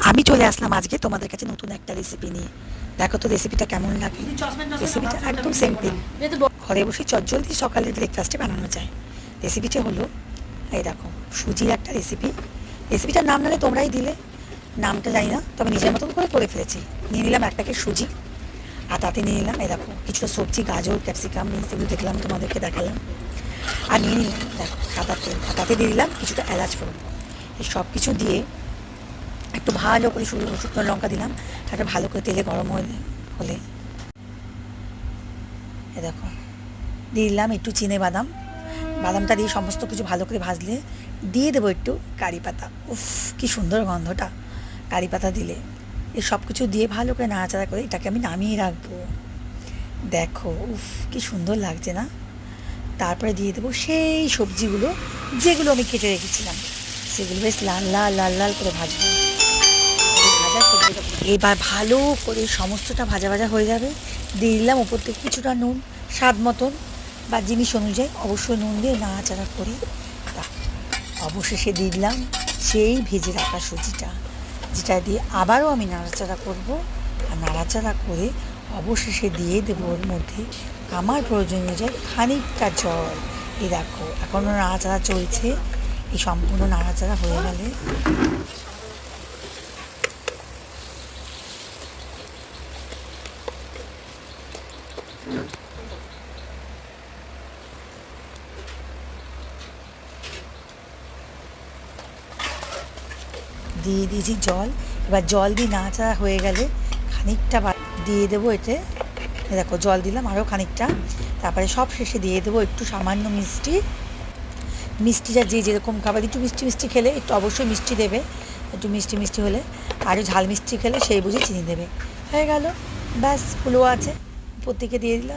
আমি চলে আসলাম আজকে তোমাদের কাছে নতুন একটা রেসিপি নিয়ে। দেখো তো রেসিপিটা কেমন লাগে। রেসিপিটা একদম সিম্পল, ঘরে বসে চটজলদি সকালের ব্রেকফাস্টে বানানো যায়। রেসিপিটা হলো, এই দেখো, সুজির একটা রেসিপি। রেসিপিটার নাম নাহলে তোমরাই দিলে, নামটা জানি না, তবে নিজের মতন করে ফেলেছি। নিয়ে নিলাম এক প্যাকেট সুজি, আর তাতে নিয়ে নিলাম এই দেখো কিছুটা সবজি, গাজর, ক্যাপসিকাম, সেগুলো দেখলাম, তোমাদেরকে দেখালাম। আর নিয়ে নিলাম দেখো সাদা তেল, আর তাতে দিয়ে দিলাম কিছুটা এলাচ ফোড়ন। এই সব কিছু দিয়ে একটু ভালো করে শুকনো লঙ্কা দিলাম। তারপরে ভালো করে তেলে গরম হলে এ দেখো দিয়ে দিলাম একটু চিনে বাদাম। বাদামটা দিয়ে সমস্ত কিছু ভালো করে ভাজলে দিয়ে দেবো একটু কারি পাতা। উফ, কি সুন্দর গন্ধটা কারি পাতা দিলে। এই সব কিছু দিয়ে ভালো করে নাড়াচাড়া করে এটাকে আমি নামিয়ে রাখবো। দেখো, উফ, কি সুন্দর লাগছে না। তারপরে দিয়ে দেবো সেই সবজিগুলো যেগুলো আমি কেটে রেখেছিলাম, সেগুলো বেশ লাল লাল লাল লাল করে ভাজবো। ভাজা সবজিটা এবার ভালো করে সমস্তটা ভাজা ভাজা হয়ে যাবে। দিয়ে দিলাম উপর থেকে কিছুটা নুন, স্বাদ মতন বা জিনিস অনুযায়ী অবশ্যই নুন দিয়ে নাড়াচাড়া করে অবশেষে দিয়ে দিলাম সেই ভেজে রাখা সুজিটা, যেটা দিয়ে আবারও আমি নাড়াচাড়া করব। আর নাড়াচাড়া করে অবশেষে দিয়ে দেবো ওর মধ্যে আমার প্রয়োজন অনুযায়ী খানিকটা জল। এই দেখো এখনও নাড়াচাড়া চলছে। এই সম্পূর্ণ নাড়াচাড়া হয়ে গেলে দিয়ে দিয়েছি জল। এবার জল দিয়ে নাড়াচাড়া হয়ে গেলে খানিকটা দিয়ে দেবো এতে। দেখো জল দিলাম আরও খানিকটা। তারপরে সব শেষে দিয়ে দেবো একটু সামান্য মিষ্টি। মিষ্টিটা যে যেরকম খাবার, একটু মিষ্টি মিষ্টি খেলে একটু অবশ্যই মিষ্টি দেবে, একটু মিষ্টি মিষ্টি হলে। আর ঝাল মিষ্টি খেলে সেই বুঝে চিনি দেবে। হয়ে গেল, ব্যাস, ফুলও আছে, প্রত্যেকে দিয়ে দিলাম।